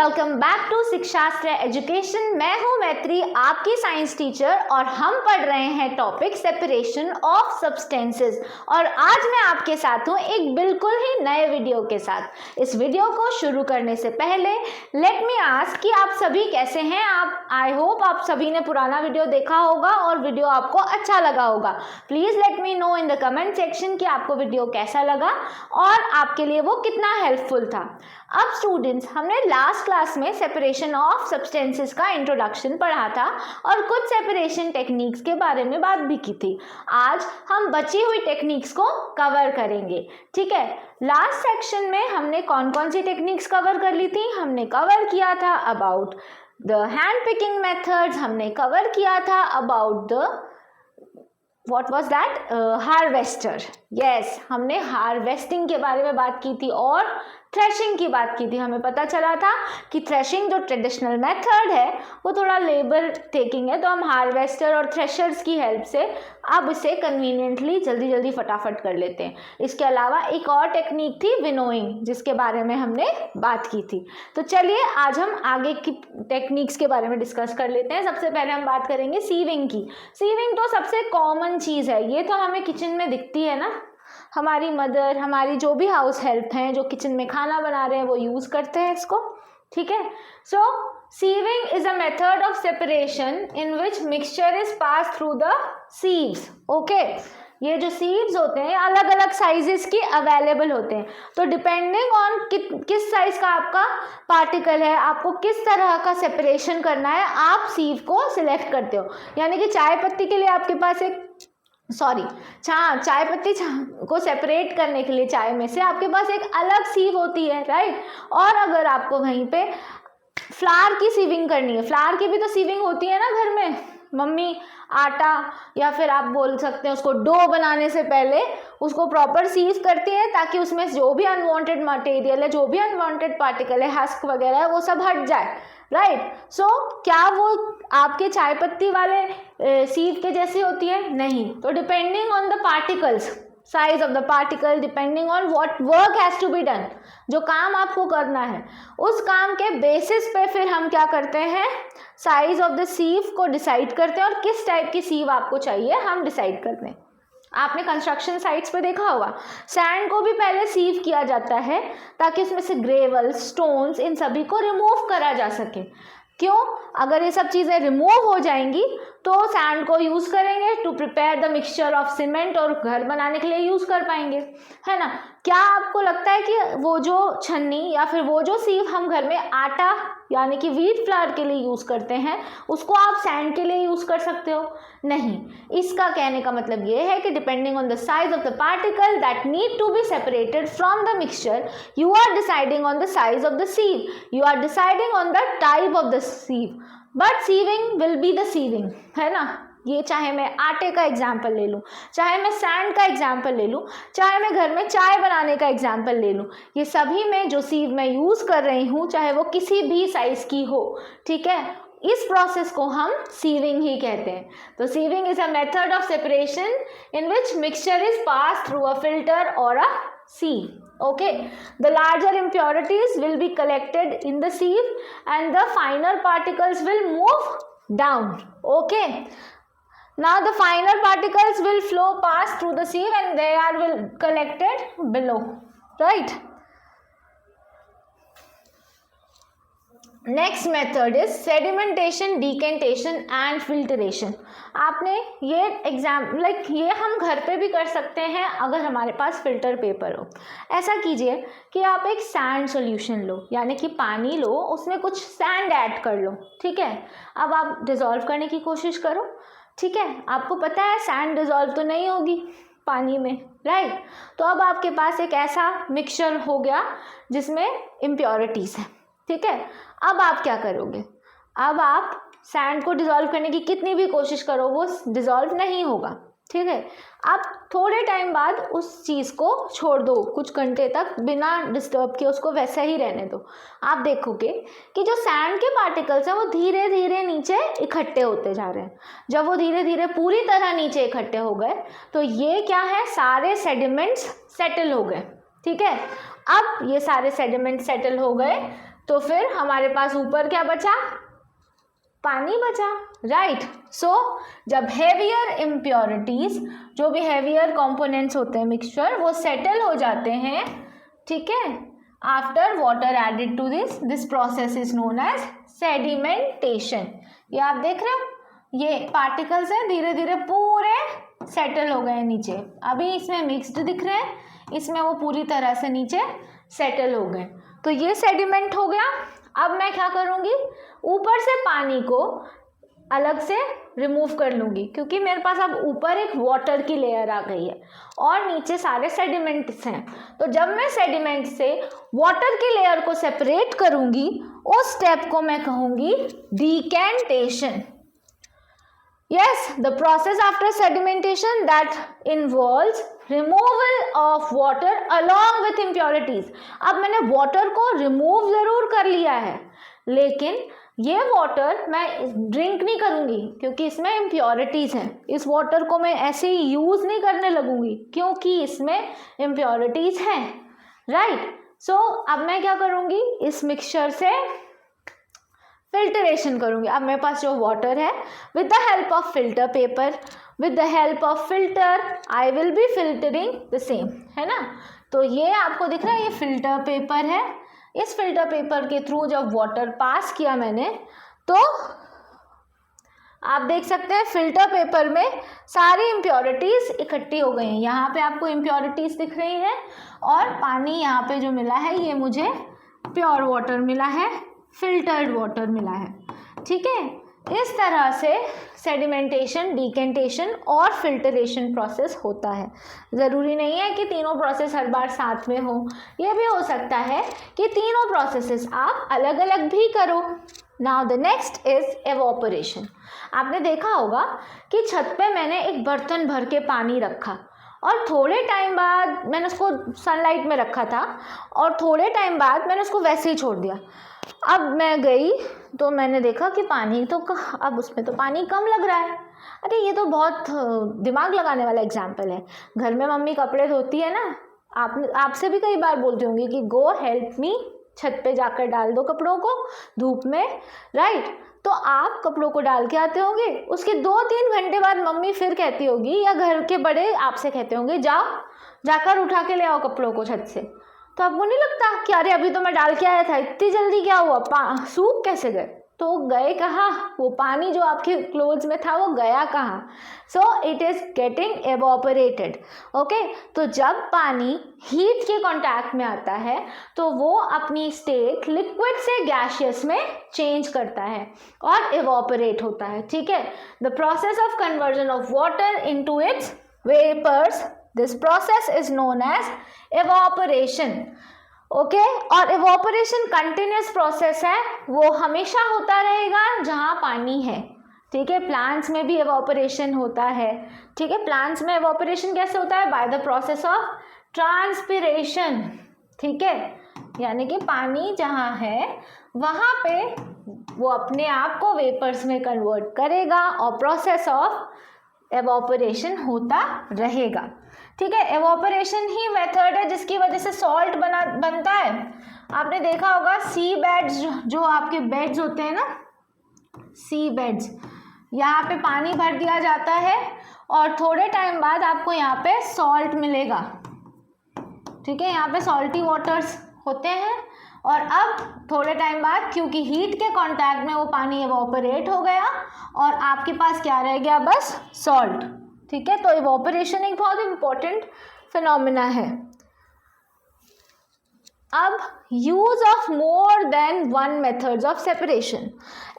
Welcome back to Shikshastra education. मैं हूं मैत्री, आपकी साइंस टीचर, और हम पढ़ रहे हैं टॉपिक सेपरेशन ऑफ सब्सटेंसेस। और आज मैं आपके साथ हूं एक बिल्कुल ही नए वीडियो के साथ। इस वीडियो को शुरू करने से पहले लेट मी आस्क कि आप सभी कैसे हैं। आई होप आप सभी ने पुराना वीडियो देखा होगा और वीडियो आपको अच्छा लगा होगा। Please let me know in the comment section कि आपको वीडियो कैसा लगा और आपके लिए वो कितना हेल्पफुल था। अब स्टूडेंट्स, हमने लास्ट क्लास में सेपरेशन ऑफ सब्सटेंसेस का इंट्रोडक्शन पढ़ा था और कुछ सेपरेशन टेक्निक्स के बारे में बात भी की थी। आज हम बची हुई टेक्निक्स को कवर करेंगे, ठीक है। लास्ट सेक्शन में हमने कौन कौन सी टेक्निक्स कवर कर ली थी? हमने कवर किया था about the hand picking methods, हमने कवर किया था about the What was that? Harvester. Yes, हमने हार्वेस्टिंग के बारे में बात की थी और थ्रेशिंग की बात की थी। हमें पता चला था कि थ्रेशिंग जो ट्रेडिशनल मेथड है वो थोड़ा लेबर टेकिंग है, तो हम हार्वेस्टर और थ्रेशर्स की हेल्प से अब इसे कन्वीनियंटली जल्दी जल्दी फटाफट कर लेते हैं। इसके अलावा एक और टेक्निक थी विनोइंग, जिसके बारे में हमने बात की थी। तो चलिए आज हम आगे की टेक्निक्स के बारे में डिस्कस कर लेते हैं। सबसे पहले हम बात करेंगे सीविंग की। सीविंग तो सबसे कॉमन चीज़ है, ये तो हमें किचन में दिखती है ना। हमारी मदर, हमारी जो भी हाउस हेल्प हैं, जो किचन में खाना बना रहे हैं, वो यूज़ करते हैं इसको, ठीक है। So sieving is a method of separation in which mixture is pass through the sieves. Okay, ये जो सीव्स होते हैं अलग अलग साइजेस की अवेलेबल होते हैं, तो डिपेंडिंग ऑन किस साइज का आपका पार्टिकल है, आपको किस तरह का सेपरेशन करना है, आप सीव को सिलेक्ट करते हो। यानी कि चाय पत्ती के लिए आपके पास एक चाय पत्ती को सेपरेट करने के लिए चाय में से आपके पास एक अलग सीव होती है, राइट। और अगर आपको वहीं पे फ्लावर की सीविंग करनी है, फ्लावर की भी तो सीविंग होती है ना घर में। मम्मी आटा या फिर आप बोल सकते हैं उसको डो बनाने से पहले उसको प्रॉपर सीव करती है, ताकि उसमें जो भी अनवांटेड मटेरियल है, जो भी अनवांटेड पार्टिकल है, हस्क वगैरह है, वो सब हट जाए, राइट। सो क्या वो आपके चाय पत्ती वाले सीव के जैसी होती है? नहीं। तो depending on the particles, size of the particle, depending on what work has to be done, जो काम आपको करना है उस काम के बेसिस पे फिर हम क्या करते हैं, साइज ऑफ द सीव को डिसाइड करते हैं और किस टाइप की सीव आपको चाहिए हम डिसाइड करते हैं। आपने कंस्ट्रक्शन साइट्स पे देखा होगा, सैंड को भी पहले सीव किया जाता है ताकि उसमें से ग्रेवल, स्टोन्स, इन सभी को रिमूव करा जा सके। क्यों? अगर ये सब चीज़ें रिमूव हो जाएंगी तो सैंड को यूज़ करेंगे to prepare the mixture of cement, और घर बनाने के लिए यूज़ कर पाएंगे, है ना। क्या आपको लगता है कि वो जो छन्नी या फिर वो जो सीव हम घर में आटा यानी कि व्हीट फ्लावर के लिए यूज़ करते हैं, उसको आप सैंड के लिए यूज़ कर सकते हो? नहीं। इसका कहने का मतलब ये है कि depending on the size of the particle that need to be separated from the mixture, you are deciding on the size of the sieve, you are deciding on the type of the sieve, but sieving will be the sieving, है ना। ये चाहे मैं आटे का example ले लूँ, चाहे मैं सैंड का एग्जाम्पल ले लूँ, चाहे मैं घर में चाय बनाने का एग्जाम्पल ले लूँ, ये सभी में जो सीव मैं यूज़ कर रही हूँ, चाहे वो किसी भी साइज़ की हो, ठीक है, इस प्रोसेस को हम सीविंग ही कहते हैं। तो sieving is a method of separation in which mixture is pass through a filter और a sieve. Okay, the larger impurities will be collected in the sieve and the finer particles will move down. Okay, now the finer particles will flow past through the sieve and they will collected below, right. Next method is sedimentation, decantation and filtration. आपने ये ये हम घर पे भी कर सकते हैं अगर हमारे पास फिल्टर पेपर हो। ऐसा कीजिए कि आप एक सैंड सॉल्यूशन लो, यानी कि पानी लो, उसमें कुछ सैंड ऐड कर लो, ठीक है। अब आप डिसॉल्व करने की कोशिश करो, ठीक है। आपको पता है सैंड डिसॉल्व तो नहीं होगी पानी में, राइट। तो अब आपके पास एक ऐसा मिक्सचर हो गया जिसमें इम्प्योरिटीज है, ठीक है। अब आप क्या करोगे? अब आप सैंड को डिसॉल्व करने की कितनी भी कोशिश करो वो डिसॉल्व नहीं होगा, ठीक है। आप थोड़े टाइम बाद उस चीज़ को छोड़ दो, कुछ घंटे तक बिना डिस्टर्ब किए उसको वैसा ही रहने दो। आप देखोगे कि जो सैंड के पार्टिकल्स हैं वो धीरे धीरे नीचे इकट्ठे होते जा रहे हैं। जब वो धीरे धीरे पूरी तरह नीचे इकट्ठे हो गए तो ये क्या है, सारे सेडिमेंट्स सेटल हो गए, ठीक है। अब ये सारे सेडिमेंट सेटल हो गए तो फिर हमारे पास ऊपर क्या बचा, पानी बचा, राइट। सो जब हेवियर इम्प्योरिटीज, जो भी हेवियर कंपोनेंट्स होते हैं मिक्सचर, वो सेटल हो जाते हैं, ठीक है, after water added to this process is known as sedimentation. ये आप देख रहे हो, ये पार्टिकल्स हैं, धीरे धीरे पूरे सेटल हो गए नीचे। अभी इसमें मिक्स्ड दिख रहे हैं, इसमें वो पूरी तरह से नीचे सेटल हो गए। तो ये सेडिमेंट हो गया। अब मैं क्या करूँगी, ऊपर से पानी को अलग से रिमूव कर लूँगी, क्योंकि मेरे पास अब ऊपर एक वाटर की लेयर आ गई है और नीचे सारे सेडिमेंट्स हैं। तो जब मैं सेडिमेंट से वाटर की लेयर को सेपरेट करूँगी, उस स्टेप को मैं कहूँगी decantation. Yes, the process after sedimentation that involves removal of water along with impurities. अब मैंने वाटर को रिमूव ज़रूर कर लिया है, लेकिन ये वाटर मैं ड्रिंक नहीं करूँगी क्योंकि इसमें इम्प्योरिटीज़ हैं। इस वाटर को मैं ऐसे ही यूज़ नहीं करने लगूँगी क्योंकि इसमें इम्प्योरिटीज़ हैं, राइट। सो अब मैं क्या करूँगी, इस मिक्सचर से फिल्टरेशन करूँगी। अब मेरे पास जो वाटर है, with the help of filter paper, with the help of filter I will be filtering the same, है ना। तो ये आपको दिख रहा है, ये फिल्टर पेपर है। इस फिल्टर पेपर के थ्रू जब वाटर पास किया मैंने, तो आप देख सकते हैं फिल्टर पेपर में सारी इम्प्योरिटीज़ इकट्ठी हो गई हैं। यहाँ पे आपको इम्प्योरिटीज़ दिख रही हैं और पानी यहाँ पे जो मिला है, ये मुझे प्योर वाटर मिला है, फिल्टर्ड वाटर मिला है, ठीक है। इस तरह से सेडिमेंटेशन, डिकेंटेशन और फिल्टरेशन प्रोसेस होता है। ज़रूरी नहीं है कि तीनों प्रोसेस हर बार साथ में हो, यह भी हो सकता है कि तीनों प्रोसेसेस आप अलग अलग भी करो। Now the next is evaporation. आपने देखा होगा कि छत पे मैंने एक बर्तन भर के पानी रखा और थोड़े टाइम बाद मैंने उसको सनलाइट में रखा था और थोड़े टाइम बाद मैंने उसको वैसे ही छोड़ दिया। अब मैं गई तो मैंने देखा कि पानी तो अब उसमें तो पानी कम लग रहा है। अरे ये तो बहुत दिमाग लगाने वाला एग्जाम्पल है। घर में मम्मी कपड़े धोती है ना, आपसे भी कई बार बोलती होंगी कि गो हेल्प मी, छत पे जाकर डाल दो कपड़ों को धूप में, राइट। तो आप कपड़ों को डाल के आते होंगे, उसके 2-3 घंटे बाद मम्मी फिर कहती होगी या घर के बड़े आपसे कहते होंगे, जाओ जाकर उठा के ले आओ कपड़ों को छत से। तो आपको नहीं लगता कि अरे अभी तो मैं डाल के आया था, इतनी जल्दी क्या हुआ, सूख कैसे गए? तो गए कहाँ, वो पानी जो आपके क्लोथ्स में था वो गया कहाँ? So it is getting evaporated, okay. तो जब पानी हीट के कांटेक्ट में आता है तो वो अपनी स्टेट लिक्विड से गैसियस में चेंज करता है और एवोपरेट होता है, ठीक है। The process of conversion of water into its vapours, this process is known as evaporation, okay. और एवोपरेशन कंटिन्यूस प्रोसेस है, वो हमेशा होता रहेगा जहाँ पानी है, ठीक है। प्लांट्स में भी एवोपरेशन होता है, ठीक है। प्लांट्स में एवोपरेशन कैसे होता है? By the process of transpiration, ठीक है। यानी कि पानी जहाँ है वहाँ पे वो अपने आप को वेपर्स में कन्वर्ट करेगा और प्रोसेस ऑफ एवोपरेशन होता रहेगा, ठीक है। एवोपरेशन ही मेथड है जिसकी वजह से सॉल्ट बनता है। आपने देखा होगा सी बेड्स, जो आपके बेड्स होते हैं ना, सी बेड्स, यहाँ पे पानी भर दिया जाता है और थोड़े टाइम बाद आपको यहाँ पे सॉल्ट मिलेगा, ठीक है। यहाँ पे सॉल्टी वाटर्स होते हैं और अब थोड़े टाइम बाद क्योंकि हीट के कांटेक्ट में वो पानी एवोपरेट हो गया और आपके पास क्या रह गया? बस सॉल्ट, ठीक है। तो एवोपरेशन एक बहुत इंपॉर्टेंट फिनोमिना है। अब use of more than one methods of separation.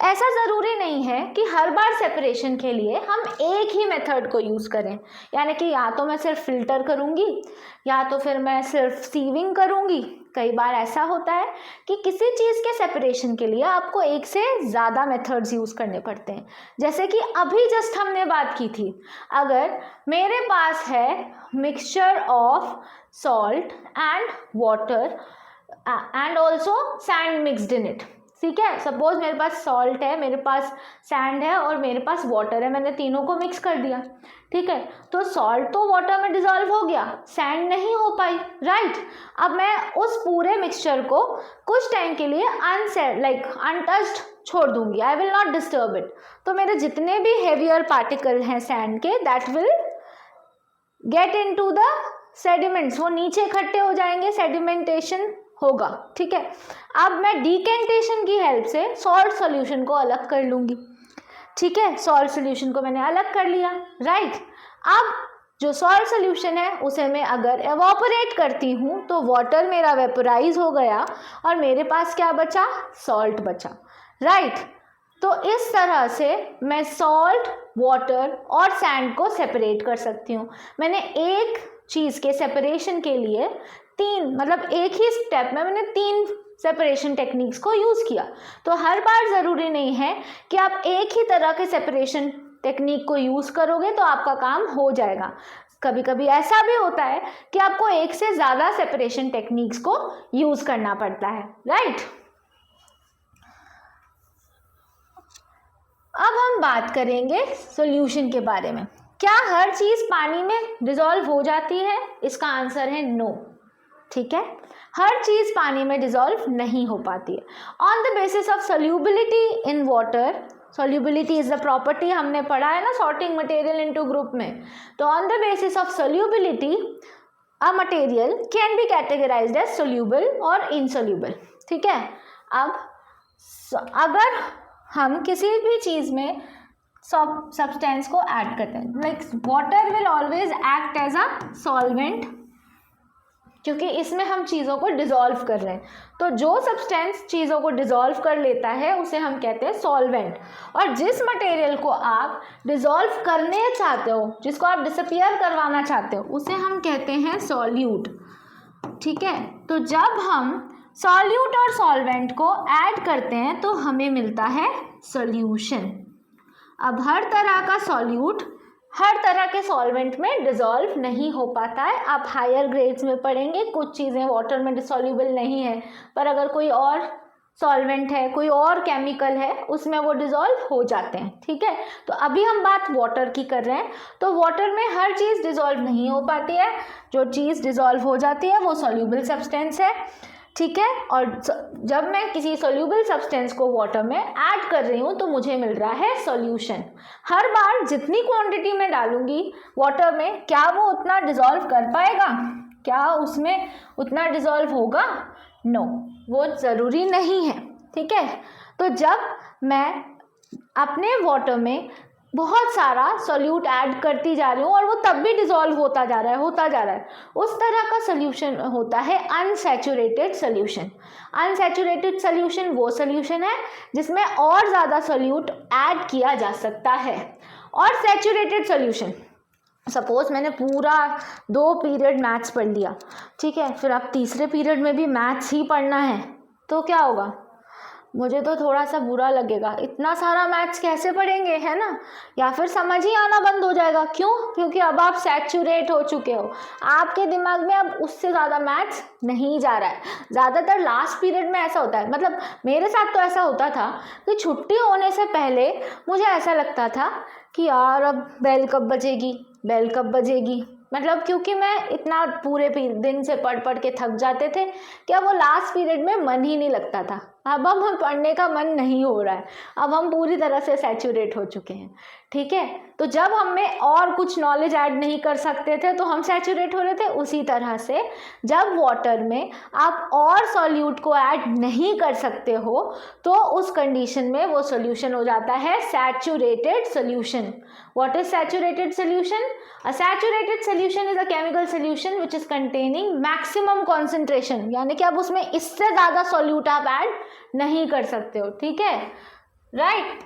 ऐसा ज़रूरी नहीं है कि हर बार सेपरेशन के लिए हम एक ही मेथड को यूज़ करें, यानी कि या तो मैं सिर्फ फिल्टर करूँगी या तो फिर मैं सिर्फ सीविंग करूँगी। कई बार ऐसा होता है कि किसी चीज़ के सेपरेशन के लिए आपको एक से ज़्यादा मेथड्स यूज़ करने पड़ते हैं। जैसे कि अभी जस्ट हमने बात की थी, अगर मेरे पास है mixture of salt and water and also sand mixed in it, ठीक है। सपोज मेरे पास सॉल्ट है, मेरे पास सैंड है और मेरे पास वाटर है, मैंने तीनों को मिक्स कर दिया, ठीक है। तो सॉल्ट तो वाटर में डिजॉल्व हो गया, सैंड नहीं हो पाई, राइट। अब मैं उस पूरे मिक्सचर को कुछ टाइम के लिए अनटच्ड छोड़ दूंगी, I will not disturb it. तो मेरे जितने भी हेवियर पार्टिकल हैं सैंड के, that will get into the sediments, वो नीचे इकट्ठे हो जाएंगे, सेडिमेंटेशन होगा, ठीक है। अब मैं डिकेंटेशन की हेल्प से सॉल्ट सॉल्यूशन को अलग कर लूंगी, ठीक है। सॉल्ट सॉल्यूशन को मैंने अलग कर लिया, राइट। अब जो सॉल्ट सॉल्यूशन है उसे मैं अगर एवापोरेट करती हूँ तो वाटर मेरा वेपोराइज हो गया और मेरे पास क्या बचा, सॉल्ट बचा, राइट। तो इस तरह से मैं सॉल्ट, वाटर और सैंड को सेपरेट कर सकती हूँ। मैंने एक चीज़ के सेपरेशन के लिए एक ही स्टेप में मैंने 3 सेपरेशन टेक्निक्स को यूज़ किया। तो हर बार ज़रूरी नहीं है कि आप एक ही तरह के सेपरेशन टेक्निक को यूज़ करोगे तो आपका काम हो जाएगा। कभी कभी ऐसा भी होता है कि आपको एक से ज़्यादा सेपरेशन टेक्निक्स को यूज़ करना पड़ता है, राइट। अब हम बात करेंगे सॉल्यूशन के बारे में। क्या हर चीज़ पानी में डिसॉल्व हो जाती है? इसका आंसर है नो, ठीक है। हर चीज़ पानी में डिसॉल्व नहीं हो पाती है। On the basis of solubility in water, solubility is the property, हमने पढ़ा है ना सॉर्टिंग मटेरियल इनटू ग्रुप में। तो on the basis of solubility a material can be categorised as soluble और इनसोल्यूबल, ठीक है। अब अगर हम किसी भी चीज़ में सब्सटेंस को ऐड करते हैं, like water will always act as a solvent, क्योंकि इसमें हम चीज़ों को डिसॉल्व कर रहे हैं। तो जो सब्सटेंस चीज़ों को डिसॉल्व कर लेता है उसे हम कहते हैं सॉल्वेंट। और जिस मटेरियल को आप डिसॉल्व करने चाहते हो, जिसको आप डिसअपियर करवाना चाहते हो, उसे हम कहते हैं सॉल्यूट, ठीक है। तो जब हम सॉल्यूट और सॉल्वेंट को ऐड करते हैं तो हमें मिलता है सॉल्यूशन। अब हर तरह का सॉल्यूट हर तरह के सॉल्वेंट में डिसॉल्व नहीं हो पाता है। आप हायर ग्रेड्स में पढ़ेंगे, कुछ चीज़ें वाटर में डिसॉल्यूबल नहीं है, पर अगर कोई और सॉल्वेंट है, कोई और केमिकल है, उसमें वो डिसॉल्व हो जाते हैं, ठीक है। तो अभी हम बात वाटर की कर रहे हैं। तो वाटर में हर चीज़ डिसॉल्व नहीं हो पाती है, जो चीज़ डिसॉल्व हो जाती है वो सॉल्यूबल सब्सटेंस है, ठीक है। और जब मैं किसी सोल्यूबल सब्सटेंस को वाटर में ऐड कर रही हूँ तो मुझे मिल रहा है सॉल्यूशन। हर बार जितनी क्वांटिटी में डालूंगी वाटर में, क्या वो उतना डिसॉल्व कर पाएगा? क्या उसमें उतना डिसॉल्व होगा? नो, वो ज़रूरी नहीं है, ठीक है। तो जब मैं अपने वाटर में बहुत सारा सॉल्यूट ऐड करती जा रही हूँ और वो तब भी डिसॉल्व होता जा रहा है, उस तरह का सोल्यूशन होता है अनसैचुरेटेड सोल्यूशन। अनसैचुरेटेड सोल्यूशन वो सोल्यूशन है जिसमें और ज़्यादा सॉल्यूट ऐड किया जा सकता है। और सैचुरेटेड सोल्यूशन, सपोज मैंने पूरा 2 पीरियड मैथ्स पढ़ लिया, ठीक है, फिर अब तीसरे पीरियड में भी मैथ्स ही पढ़ना है, तो क्या होगा? मुझे तो थोड़ा सा बुरा लगेगा, इतना सारा मैथ्स कैसे पढ़ेंगे, है ना। या फिर समझ ही आना बंद हो जाएगा। क्यों? क्योंकि अब आप सैचुरेट हो चुके हो, आपके दिमाग में अब उससे ज़्यादा मैथ्स नहीं जा रहा है। ज़्यादातर लास्ट पीरियड में ऐसा होता है, मतलब मेरे साथ तो ऐसा होता था कि छुट्टी होने से पहले मुझे ऐसा लगता था कि यार अब बेल कब बजेगी, मतलब क्योंकि मैं इतना पूरे दिन से पढ़ के थक जाते थे कि अब वो लास्ट पीरियड में मन ही नहीं लगता था। अब हम पढ़ने का मन नहीं हो रहा है, अब हम पूरी तरह से सैचुरेट हो चुके हैं, ठीक है। तो जब हमें और कुछ नॉलेज ऐड नहीं कर सकते थे तो हम सैचुरेट हो रहे थे। उसी तरह से जब वाटर में आप और सॉल्यूट को ऐड नहीं कर सकते हो तो उस कंडीशन में वो सॉल्यूशन हो जाता है saturated solution. What is saturated solution? A saturated solution is a chemical solution which is containing maximum concentration, यानी कि अब उसमें इससे ज़्यादा सॉल्यूट आप ऐड नहीं कर सकते हो, ठीक है, राइट।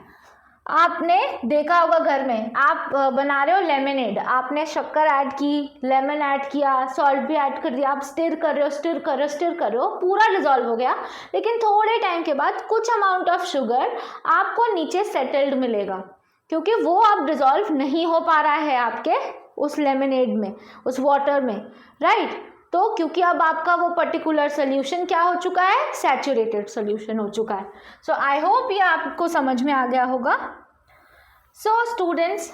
आपने देखा होगा घर में आप बना रहे हो लेमनेड, आपने शक्कर ऐड की, लेमन ऐड किया, सॉल्ट भी ऐड कर दिया, आप स्टिर कर रहे हो, पूरा डिसॉल्व हो गया। लेकिन थोड़े टाइम के बाद कुछ अमाउंट ऑफ शुगर आपको नीचे सेटल्ड मिलेगा, क्योंकि वो अब डिसॉल्व नहीं हो पा रहा है आपके उस लेमनेड में, उस वाटर में, राइट। तो क्योंकि अब आपका वो पर्टिकुलर सोल्यूशन क्या हो चुका है, सैचुरेटेड सोल्यूशन हो चुका है। सो आई होप ये आपको समझ में आ गया होगा। So students,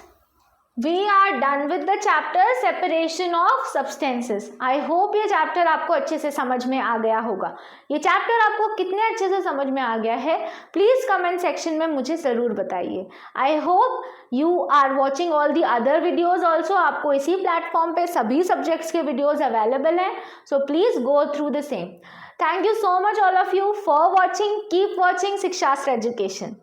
we are done with the chapter separation of substances. I hope ये चैप्टर आपको अच्छे से समझ में आ गया होगा। ये चैप्टर आपको कितने अच्छे से समझ में आ गया है, प्लीज कमेंट सेक्शन में मुझे ज़रूर बताइए। I hope you are watching all the other videos also. आपको इसी प्लेटफॉर्म पे सभी सब्जेक्ट्स के वीडियोज़ अवेलेबल हैं, so please go through the same. Thank you so much all of you for watching. Keep watching Shikshastra education.